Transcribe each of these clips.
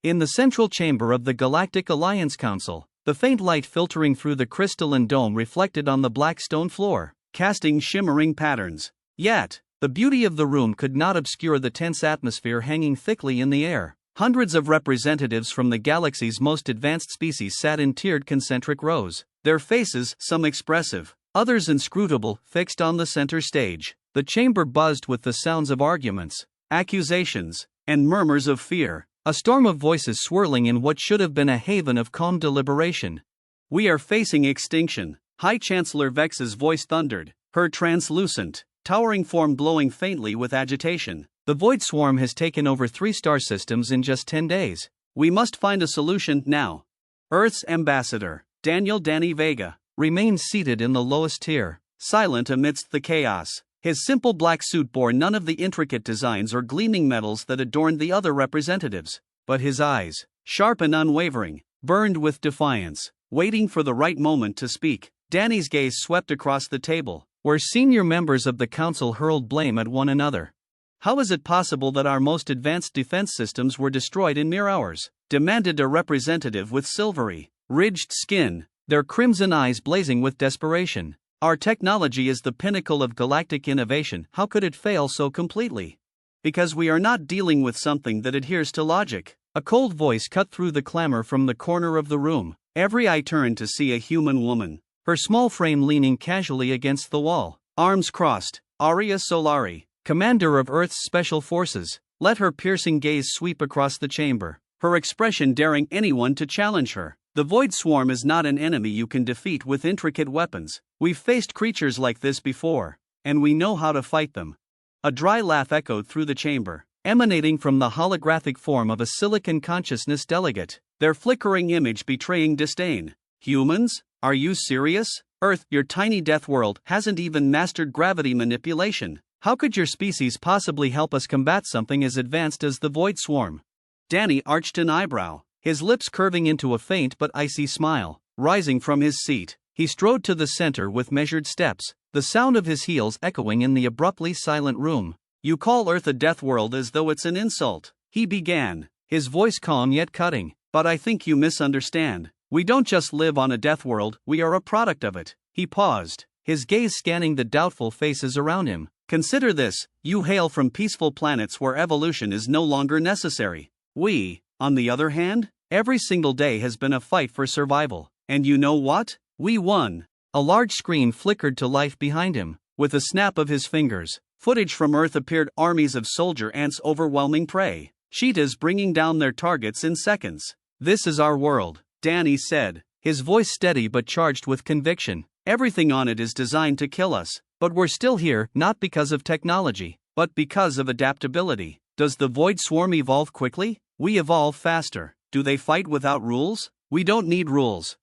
In the central chamber of the Galactic Alliance Council, the faint light filtering through the crystalline dome reflected on the black stone floor, casting shimmering patterns. Yet, the beauty of the room could not obscure the tense atmosphere hanging thickly in the air. Hundreds of representatives from the galaxy's most advanced species sat in tiered concentric rows, their faces, some expressive, others inscrutable, fixed on the center stage. The chamber buzzed with the sounds of arguments, accusations, and murmurs of fear, a storm of voices swirling in what should have been a haven of calm deliberation. "We are facing extinction," High Chancellor Vex's voice thundered, her translucent, towering form glowing faintly with agitation. "The Void Swarm has taken over 3 star systems in just 10 days. We must find a solution now." Earth's ambassador, Danny Vega, remained seated in the lowest tier, silent amidst the chaos. His simple black suit bore none of the intricate designs or gleaming metals that adorned the other representatives, but his eyes, sharp and unwavering, burned with defiance, waiting for the right moment to speak. Danny's gaze swept across the table, where senior members of the council hurled blame at one another. "How is it possible that our most advanced defense systems were destroyed in mere hours?" demanded a representative with silvery, ridged skin, their crimson eyes blazing with desperation. "Our technology is the pinnacle of galactic innovation. How could it fail so completely?" "Because we are not dealing with something that adheres to logic." A cold voice cut through the clamor from the corner of the room. Every eye turned to see a human woman, her small frame leaning casually against the wall, arms crossed. Aria Solari, commander of Earth's special forces, let her piercing gaze sweep across the chamber, her expression daring anyone to challenge her. "The Void Swarm is not an enemy you can defeat with intricate weapons. We've faced creatures like this before, and we know how to fight them." A dry laugh echoed through the chamber, emanating from the holographic form of a silicon consciousness delegate, their flickering image betraying disdain. "Humans? Are you serious? Earth, your tiny death world, hasn't even mastered gravity manipulation. How could your species possibly help us combat something as advanced as the Void Swarm?" Danny arched an eyebrow, his lips curving into a faint but icy smile. Rising from his seat, he strode to the center with measured steps, the sound of his heels echoing in the abruptly silent room. "You call Earth a death world as though it's an insult," he began, his voice calm yet cutting. "But I think you misunderstand. We don't just live on a death world, we are a product of it." He paused, his gaze scanning the doubtful faces around him. "Consider this, you hail from peaceful planets where evolution is no longer necessary. We, on the other hand, every single day has been a fight for survival. And you know what? We won." A large screen flickered to life behind him. With a snap of his fingers, footage from Earth appeared, armies of soldier ants overwhelming prey, cheetahs bringing down their targets in seconds. "This is our world," Danny said, his voice steady but charged with conviction. "Everything on it is designed to kill us, but we're still here, not because of technology, but because of adaptability. Does the Void Swarm evolve quickly? We evolve faster. Do they fight without rules? We don't need rules."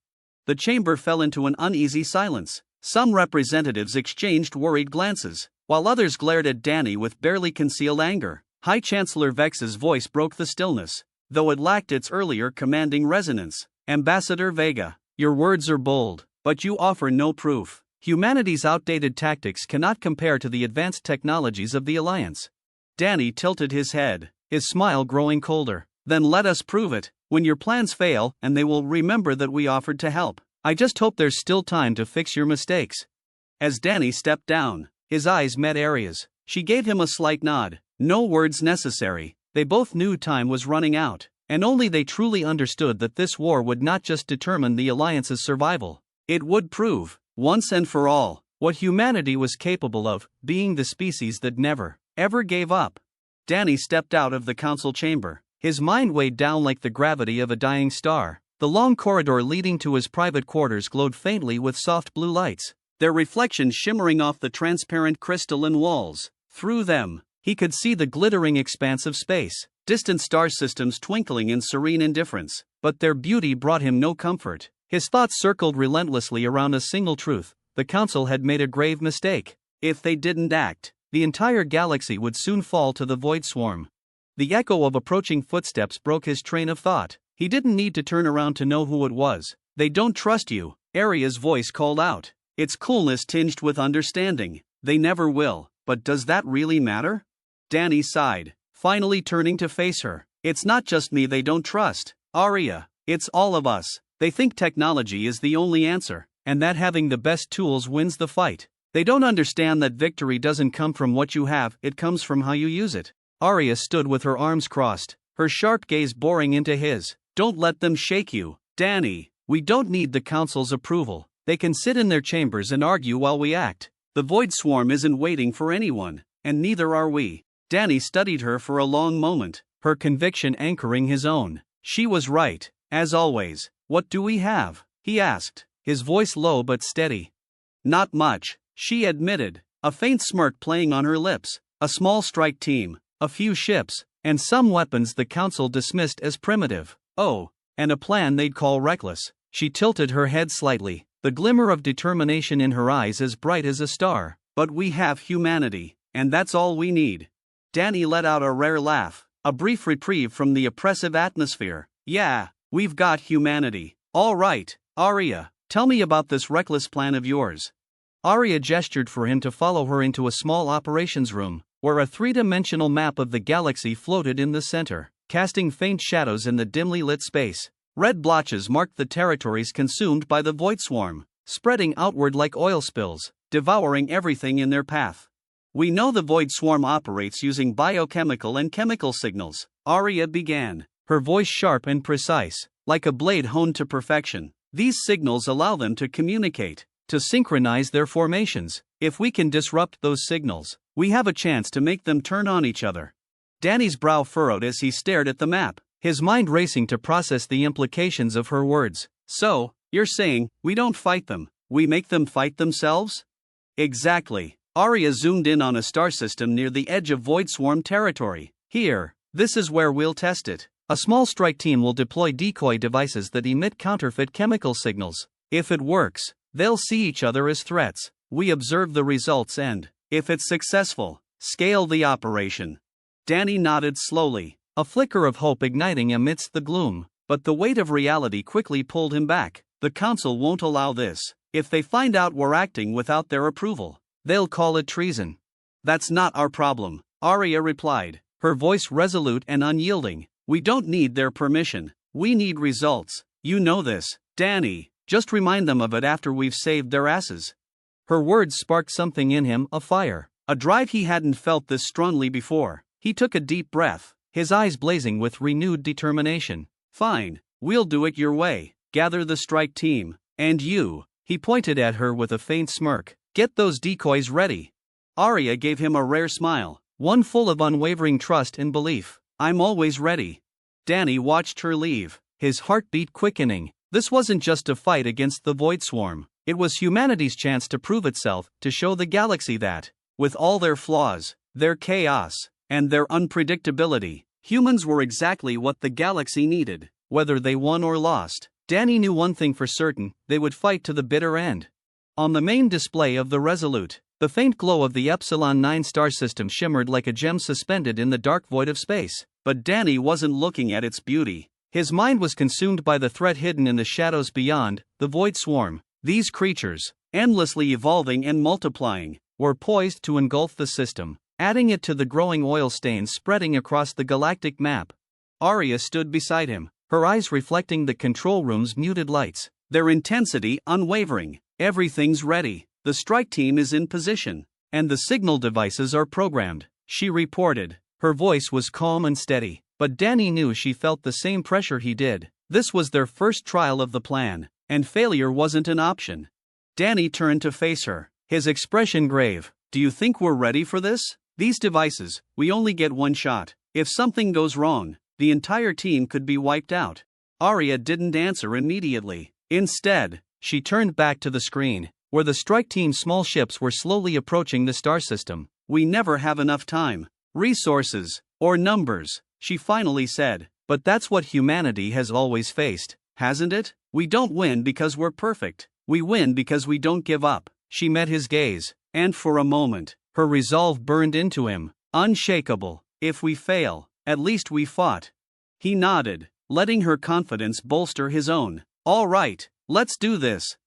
The chamber fell into an uneasy silence. Some representatives exchanged worried glances, while others glared at Danny with barely concealed anger. High Chancellor Vex's voice broke the stillness, though it lacked its earlier commanding resonance. "Ambassador Vega, your words are bold, but you offer no proof. Humanity's outdated tactics cannot compare to the advanced technologies of the Alliance." Danny tilted his head, his smile growing colder. "Then let us prove it. When your plans fail, and they will remember that we offered to help. I just hope there's still time to fix your mistakes." As Danny stepped down, his eyes met Aria's. She gave him a slight nod. No words necessary. They both knew time was running out, and only they truly understood that this war would not just determine the Alliance's survival. It would prove, once and for all, what humanity was capable of, being the species that never, ever gave up. Danny stepped out of the council chamber, his mind weighed down like the gravity of a dying star. The long corridor leading to his private quarters glowed faintly with soft blue lights, their reflections shimmering off the transparent crystalline walls. Through them, he could see the glittering expanse of space, distant star systems twinkling in serene indifference, but their beauty brought him no comfort. His thoughts circled relentlessly around a single truth: the Council had made a grave mistake. If they didn't act, the entire galaxy would soon fall to the Void Swarm. The echo of approaching footsteps broke his train of thought. He didn't need to turn around to know who it was. "They don't trust you," Aria's voice called out, its coolness tinged with understanding. "They never will, but does that really matter?" Danny sighed, finally turning to face her. It's not just me they don't trust, Arya. It's all of us. They think technology is the only answer, and that having the best tools wins the fight. They don't understand that victory doesn't come from what you have, it comes from how you use it. Arya stood with her arms crossed, her sharp gaze boring into his. Don't let them shake you, Danny. We don't need the council's approval. They can sit in their chambers and argue while we act. The Void Swarm isn't waiting for anyone, and neither are we. Danny studied her for a long moment, her conviction anchoring his own. She was right, as always. What do we have? He asked, his voice low but steady. Not much, she admitted, a faint smirk playing on her lips. A small strike team, a few ships, and some weapons the council dismissed as primitive. Oh, and a plan they'd call reckless. She tilted her head slightly, the glimmer of determination in her eyes as bright as a star. But we have humanity, and that's all we need. Danny let out a rare laugh, a brief reprieve from the oppressive atmosphere. Yeah, we've got humanity. All right, Arya, tell me about this reckless plan of yours. Arya gestured for him to follow her into a small operations room, where a three-dimensional map of the galaxy floated in the center, casting faint shadows in the dimly lit space. Red blotches marked the territories consumed by the Void Swarm, spreading outward like oil spills, devouring everything in their path. We know the Void Swarm operates using biochemical and chemical signals, Arya began, her voice sharp and precise, like a blade honed to perfection. These signals allow them to communicate, to synchronize their formations. If we can disrupt those signals, we have a chance to make them turn on each other. Danny's brow furrowed as he stared at the map, his mind racing to process the implications of her words. So, you're saying, we don't fight them, we make them fight themselves? Exactly. Arya zoomed in on a star system near the edge of Void Swarm territory. Here, this is where we'll test it. A small strike team will deploy decoy devices that emit counterfeit chemical signals. If it works, they'll see each other as threats. We observe the results and, if it's successful, scale the operation. Danny nodded slowly, a flicker of hope igniting amidst the gloom, but the weight of reality quickly pulled him back. The council won't allow this. If they find out we're acting without their approval, they'll call it treason. That's not our problem, Arya replied, her voice resolute and unyielding. We don't need their permission, we need results. You know this, Danny, just remind them of it after we've saved their asses. Her words sparked something in him, a fire, a drive he hadn't felt this strongly before. He took a deep breath, his eyes blazing with renewed determination. Fine, we'll do it your way. Gather the strike team, and you, he pointed at her with a faint smirk, get those decoys ready. Arya gave him a rare smile, one full of unwavering trust and belief. I'm always ready. Danny watched her leave, his heartbeat quickening. This wasn't just a fight against the Void Swarm, it was humanity's chance to prove itself, to show the galaxy that, with all their flaws, their chaos, and their unpredictability, humans were exactly what the galaxy needed. Whether they won or lost, Danny knew one thing for certain, they would fight to the bitter end. On the main display of the Resolute, the faint glow of the Epsilon 9 star system shimmered like a gem suspended in the dark void of space. But Danny wasn't looking at its beauty. His mind was consumed by the threat hidden in the shadows beyond. The Void Swarm, these creatures, endlessly evolving and multiplying, were poised to engulf the system, adding it to the growing oil stains spreading across the galactic map. Arya stood beside him, her eyes reflecting the control room's muted lights, their intensity unwavering. Everything's ready, the strike team is in position, and the signal devices are programmed, she reported. Her voice was calm and steady, but Danny knew she felt the same pressure he did. This was their first trial of the plan, and failure wasn't an option. Danny turned to face her, his expression grave. Do you think we're ready for this? These devices, we only get one shot. If something goes wrong, the entire team could be wiped out. Arya didn't answer immediately. Instead, she turned back to the screen, where the strike team's small ships were slowly approaching the star system. We never have enough time, resources, or numbers, she finally said. But that's what humanity has always faced, hasn't it? We don't win because we're perfect. We win because we don't give up. She met his gaze, and for a moment, her resolve burned into him, unshakable. If we fail, at least we fought. He nodded, letting her confidence bolster his own. All right, let's do this.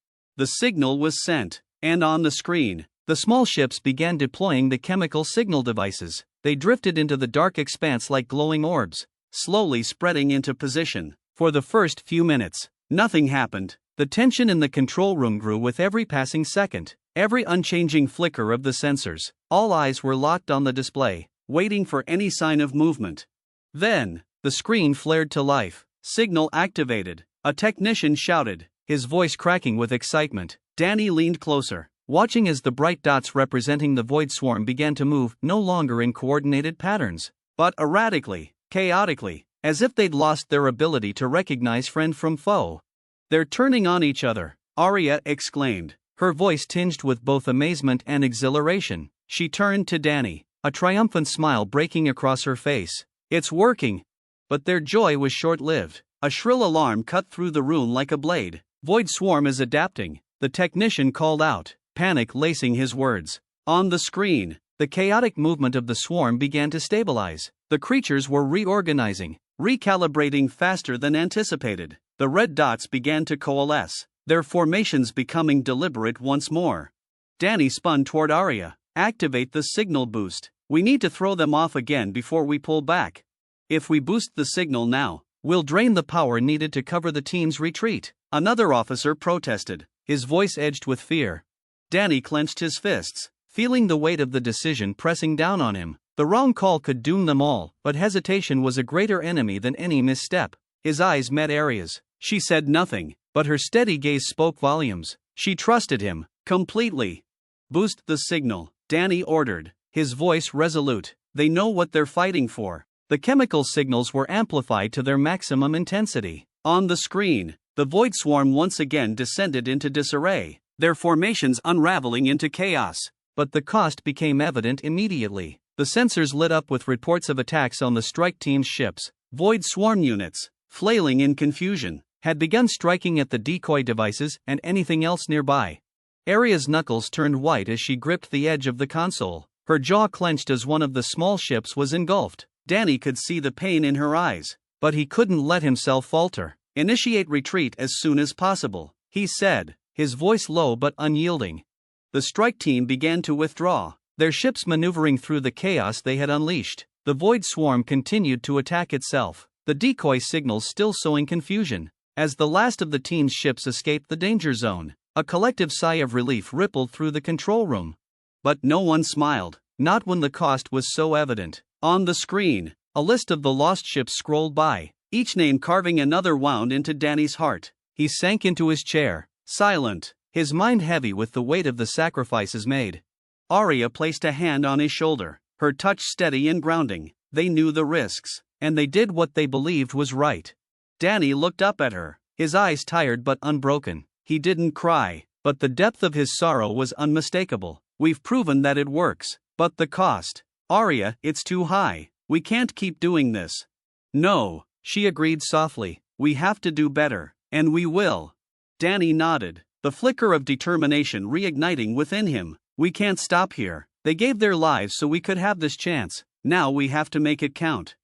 The signal was sent, and on the screen, the small ships began deploying the chemical signal devices. They drifted into the dark expanse like glowing orbs, slowly spreading into position. For the first few minutes, nothing happened. The tension in the control room grew with every passing second, every unchanging flicker of the sensors. All eyes were locked on the display, waiting for any sign of movement. Then, the screen flared to life. Signal activated. A technician shouted, his voice cracking with excitement. Danny leaned closer, watching as the bright dots representing the void swarm began to move, no longer in coordinated patterns, but erratically, chaotically, as if they'd lost their ability to recognize friend from foe. "They're turning on each other," Arya exclaimed, her voice tinged with both amazement and exhilaration. She turned to Danny, a triumphant smile breaking across her face. "It's working!" But their joy was short-lived. A shrill alarm cut through the room like a blade. "Void swarm is adapting," the technician called out, panic lacing his words. On the screen, the chaotic movement of the swarm began to stabilize. The creatures were reorganizing, recalibrating faster than anticipated. The red dots began to coalesce, their formations becoming deliberate once more. Danny spun toward Arya. "Activate the signal boost. We need to throw them off again before we pull back. If we boost the signal now, we'll drain the power needed to cover the team's retreat." Another officer protested, his voice edged with fear. Danny clenched his fists, feeling the weight of the decision pressing down on him. The wrong call could doom them all, but hesitation was a greater enemy than any misstep. His eyes met Arya's. She said nothing, but her steady gaze spoke volumes. She trusted him, completely. "Boost the signal," Danny ordered, his voice resolute. "They know what they're fighting for." The chemical signals were amplified to their maximum intensity. On the screen, the void swarm once again descended into disarray, their formations unraveling into chaos. But the cost became evident immediately. The sensors lit up with reports of attacks on the strike team's ships. Void swarm units, flailing in confusion, had begun striking at the decoy devices and anything else nearby. Arya's knuckles turned white as she gripped the edge of the console. Her jaw clenched as one of the small ships was engulfed. Danny could see the pain in her eyes, but he couldn't let himself falter. "Initiate retreat as soon as possible," he said, his voice low but unyielding. The strike team began to withdraw, their ships maneuvering through the chaos they had unleashed. The void swarm continued to attack itself, the decoy signals still sowing confusion. As the last of the team's ships escaped the danger zone, a collective sigh of relief rippled through the control room. But no one smiled, not when the cost was so evident. On the screen, a list of the lost ships scrolled by, each name carving another wound into Danny's heart. He sank into his chair, silent, his mind heavy with the weight of the sacrifices made. Arya placed a hand on his shoulder, her touch steady and grounding. They knew the risks, and they did what they believed was right. Danny looked up at her, his eyes tired but unbroken. He didn't cry, but the depth of his sorrow was unmistakable. "We've proven that it works, but the cost, Arya, it's too high. We can't keep doing this." "No," she agreed softly, "we have to do better, and we will." Danny nodded, the flicker of determination reigniting within him. "We can't stop here. They gave their lives so we could have this chance. Now we have to make it count."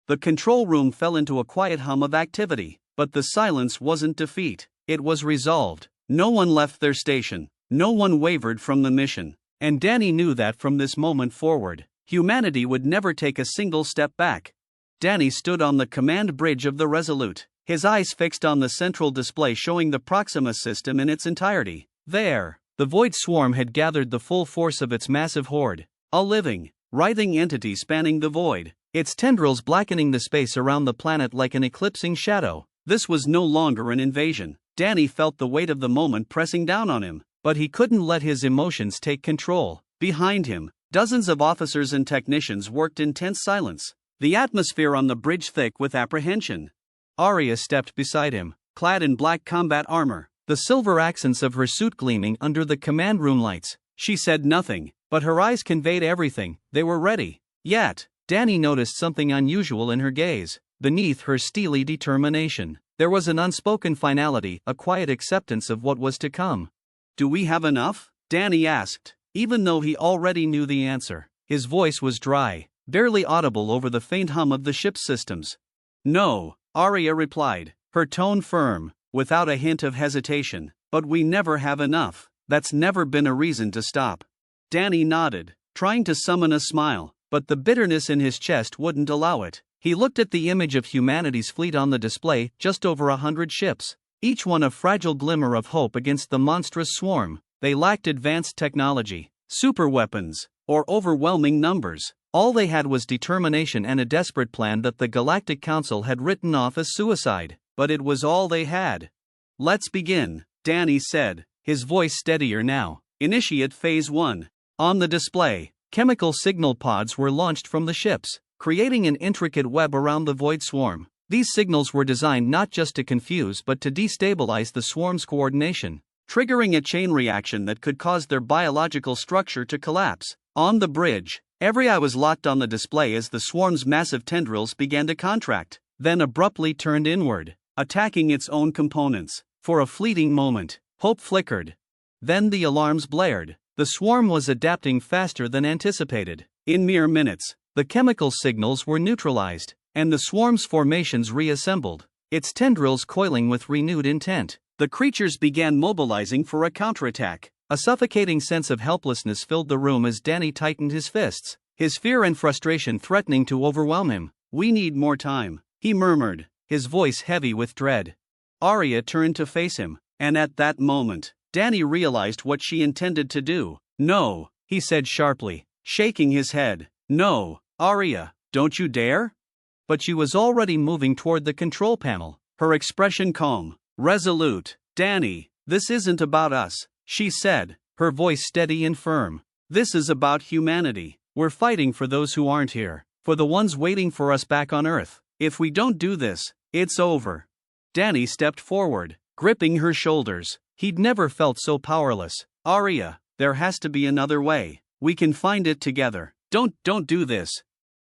The control room fell into a quiet hum of activity, but the silence wasn't defeat, it was resolved. No one left their station, no one wavered from the mission, and Danny knew that from this moment forward, humanity would never take a single step back. Danny stood on the command bridge of the Resolute, his eyes fixed on the central display showing the Proxima system in its entirety. There, the void swarm had gathered the full force of its massive horde, a living, writhing entity spanning the void, its tendrils blackening the space around the planet like an eclipsing shadow. This was no longer an invasion. Danny felt the weight of the moment pressing down on him, but he couldn't let his emotions take control. Behind him, dozens of officers and technicians worked in tense silence, the atmosphere on the bridge thick with apprehension. Arya stepped beside him, clad in black combat armor, the silver accents of her suit gleaming under the command room lights. She said nothing, but her eyes conveyed everything. They were ready. Yet, Danny noticed something unusual in her gaze. Beneath her steely determination, there was an unspoken finality, a quiet acceptance of what was to come. "Do we have enough?" Danny asked, even though he already knew the answer. His voice was dry, barely audible over the faint hum of the ship's systems. "No," Arya replied, her tone firm, without a hint of hesitation. "But we never have enough. That's never been a reason to stop." Danny nodded, trying to summon a smile, but the bitterness in his chest wouldn't allow it. He looked at the image of humanity's fleet on the display, just over 100 ships, each one a fragile glimmer of hope against the monstrous swarm. They lacked advanced technology, superweapons, or overwhelming numbers. All they had was determination and a desperate plan that the Galactic Council had written off as suicide. But it was all they had. "Let's begin," Danny said, his voice steadier now. "Initiate Phase 1. On the display, chemical signal pods were launched from the ships, creating an intricate web around the void swarm. These signals were designed not just to confuse but to destabilize the swarm's coordination, triggering a chain reaction that could cause their biological structure to collapse. On the bridge, every eye was locked on the display as the swarm's massive tendrils began to contract, then abruptly turned inward, attacking its own components. For a fleeting moment, hope flickered. Then the alarms blared. The swarm was adapting faster than anticipated. In mere minutes, the chemical signals were neutralized, and the swarm's formations reassembled, its tendrils coiling with renewed intent. The creatures began mobilizing for a counterattack. A suffocating sense of helplessness filled the room as Danny tightened his fists, his fear and frustration threatening to overwhelm him. "We need more time," he murmured, his voice heavy with dread. Arya turned to face him, and at that moment, Danny realized what she intended to do. "No," he said sharply, shaking his head. "No, Arya, don't you dare." But she was already moving toward the control panel, her expression calm, resolute. "Danny, this isn't about us," she said, her voice steady and firm. "This is about humanity. We're fighting for those who aren't here, for the ones waiting for us back on Earth. If we don't do this, it's over." Danny stepped forward, gripping her shoulders. He'd never felt so powerless. "Arya, there has to be another way. We can find it together. Don't do this."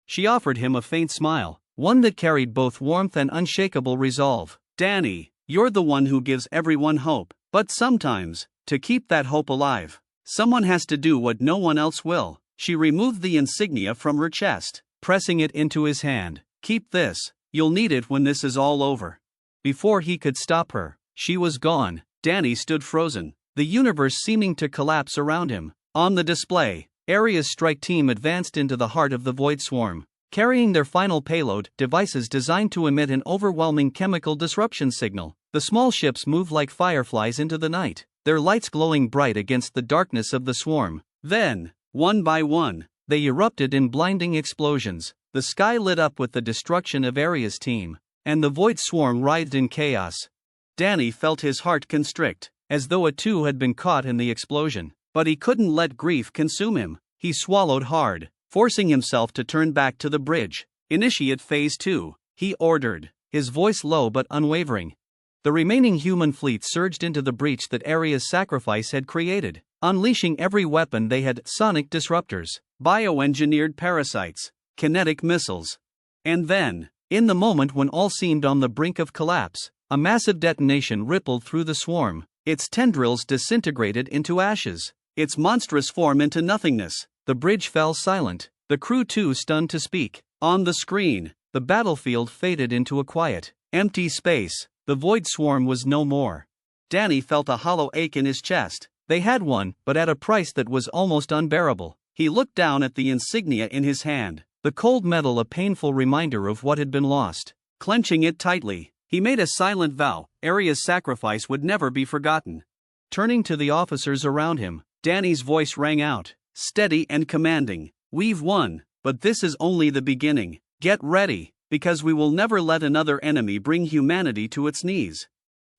She offered him a faint smile, one that carried both warmth and unshakable resolve. "Danny, you're the one who gives everyone hope. But sometimes, to keep that hope alive, someone has to do what no one else will." She removed the insignia from her chest, pressing it into his hand. "Keep this. You'll need it when this is all over." Before he could stop her, she was gone. Danny stood frozen, the universe seeming to collapse around him. On the display, Aria's strike team advanced into the heart of the void swarm, carrying their final payload, devices designed to emit an overwhelming chemical disruption signal. The small ships moved like fireflies into the night, their lights glowing bright against the darkness of the swarm. Then, one by one, they erupted in blinding explosions. The sky lit up with the destruction of Aria's team, and the void swarm writhed in chaos. Danny felt his heart constrict, as though a two had been caught in the explosion. But he couldn't let grief consume him. He swallowed hard, forcing himself to turn back to the bridge. "Initiate Phase 2, he ordered, his voice low but unwavering. The remaining human fleet surged into the breach that Aria's sacrifice had created, unleashing every weapon they had: sonic disruptors, bioengineered parasites, kinetic missiles. And then, in the moment when all seemed on the brink of collapse, a massive detonation rippled through the swarm. Its tendrils disintegrated into ashes, its monstrous form into nothingness. The bridge fell silent, the crew too stunned to speak. On the screen, the battlefield faded into a quiet, empty space. The void swarm was no more. Danny felt a hollow ache in his chest. They had won, but at a price that was almost unbearable. He looked down at the insignia in his hand, the cold metal a painful reminder of what had been lost. Clenching it tightly, he made a silent vow: Aria's sacrifice would never be forgotten. Turning to the officers around him, Danny's voice rang out, steady and commanding. "We've won, but this is only the beginning. Get ready, because we will never let another enemy bring humanity to its knees."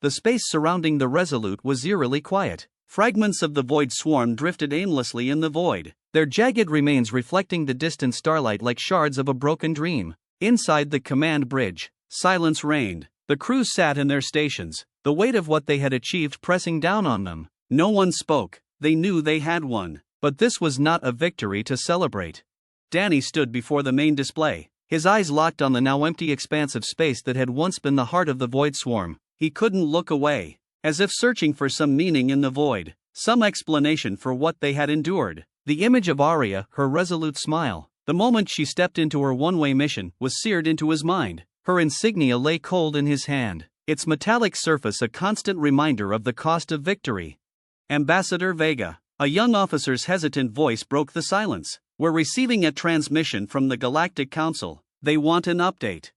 The space surrounding the Resolute was eerily quiet. Fragments of the void swarm drifted aimlessly in the void, their jagged remains reflecting the distant starlight like shards of a broken dream. Inside the command bridge, silence reigned. The crew sat in their stations, the weight of what they had achieved pressing down on them. No one spoke. They knew they had won, but this was not a victory to celebrate. Danny stood before the main display, his eyes locked on the now empty expanse of space that had once been the heart of the void swarm. He couldn't look away, as if searching for some meaning in the void, some explanation for what they had endured. The image of Arya, her resolute smile, the moment she stepped into her one-way mission, was seared into his mind. Her insignia lay cold in his hand, its metallic surface a constant reminder of the cost of victory. "Ambassador Vega," a young officer's hesitant voice broke the silence. "We're receiving a transmission from the Galactic Council. They want an update.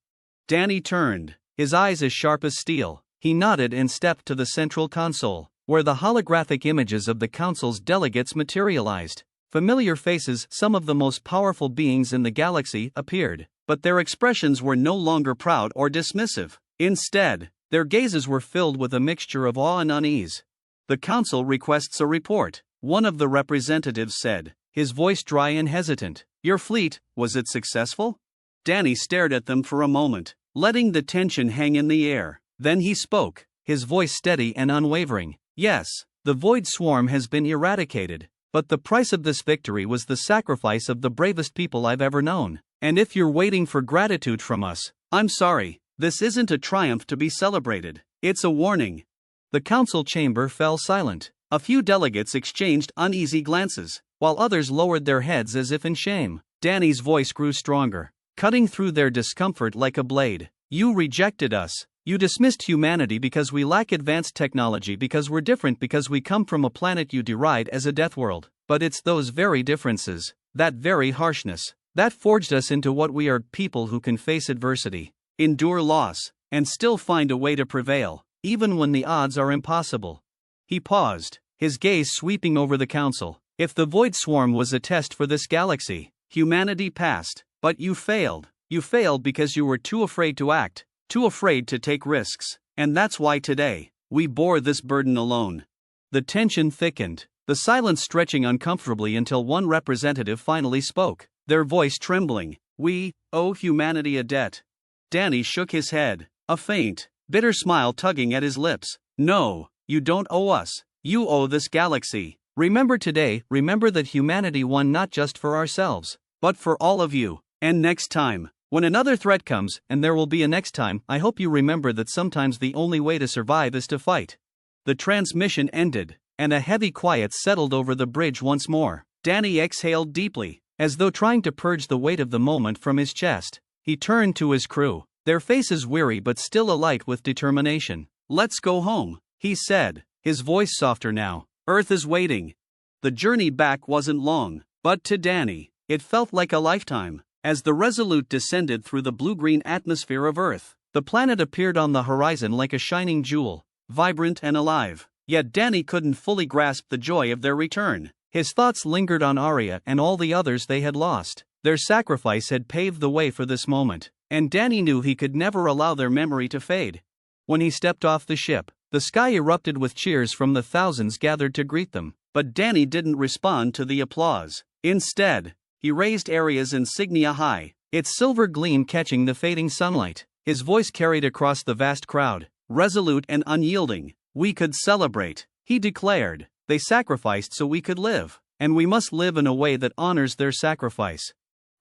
Danny turned, his eyes as sharp as steel. He nodded and stepped to the central console, where the holographic images of the council's delegates materialized. Familiar faces, some of the most powerful beings in the galaxy, appeared, but their expressions were no longer proud or dismissive. Instead, their gazes were filled with a mixture of awe and unease. "The council requests a report," one of the representatives said, his voice dry and hesitant. "Your fleet, was it successful?" Danny stared at them for a moment, letting the tension hang in the air. Then he spoke, his voice steady and unwavering. "Yes, the Void Swarm has been eradicated, but the price of this victory was the sacrifice of the bravest people I've ever known. And if you're waiting for gratitude from us, I'm sorry, this isn't a triumph to be celebrated, it's a warning." The council chamber fell silent. A few delegates exchanged uneasy glances, while others lowered their heads as if in shame. Danny's voice grew stronger, cutting through their discomfort like a blade. "You rejected us. You dismissed humanity because we lack advanced technology, because we're different, because we come from a planet you deride as a death world. But it's those very differences, that very harshness, that forged us into what we are, people who can face adversity, endure loss, and still find a way to prevail, even when the odds are impossible." He paused, his gaze sweeping over the council. "If the Void Swarm was a test for this galaxy, humanity passed, but you failed. You failed because you were too afraid to act, too afraid to take risks, and that's why today, we bore this burden alone." The tension thickened, the silence stretching uncomfortably until one representative finally spoke, their voice trembling. "We owe humanity a debt." Danny shook his head, a faint, bitter smile tugging at his lips. "No, you don't owe us, you owe this galaxy. Remember today, remember that humanity won not just for ourselves, but for all of you. And next time, when another threat comes, and there will be a next time, I hope you remember that sometimes the only way to survive is to fight." The transmission ended, and a heavy quiet settled over the bridge once more. Danny exhaled deeply, as though trying to purge the weight of the moment from his chest. He turned to his crew, their faces weary but still alight with determination. "Let's go home," he said, his voice softer now. "Earth is waiting." The journey back wasn't long, but to Danny, it felt like a lifetime. As the Resolute descended through the blue-green atmosphere of Earth, the planet appeared on the horizon like a shining jewel, vibrant and alive. Yet Danny couldn't fully grasp the joy of their return. His thoughts lingered on Arya and all the others they had lost. Their sacrifice had paved the way for this moment, and Danny knew he could never allow their memory to fade. When he stepped off the ship, the sky erupted with cheers from the thousands gathered to greet them. But Danny didn't respond to the applause. Instead, he raised Arya's insignia high, its silver gleam catching the fading sunlight. His voice carried across the vast crowd, resolute and unyielding. "We could celebrate," he declared. "They sacrificed so we could live, and we must live in a way that honors their sacrifice."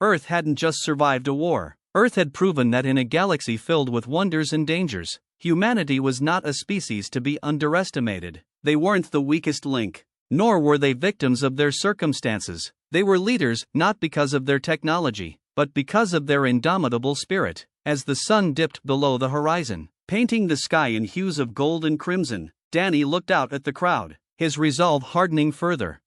Earth hadn't just survived a war. Earth had proven that in a galaxy filled with wonders and dangers, humanity was not a species to be underestimated. They weren't the weakest link, nor were they victims of their circumstances. They were leaders, not because of their technology, but because of their indomitable spirit. As the sun dipped below the horizon, painting the sky in hues of gold and crimson, Danny looked out at the crowd, his resolve hardening further.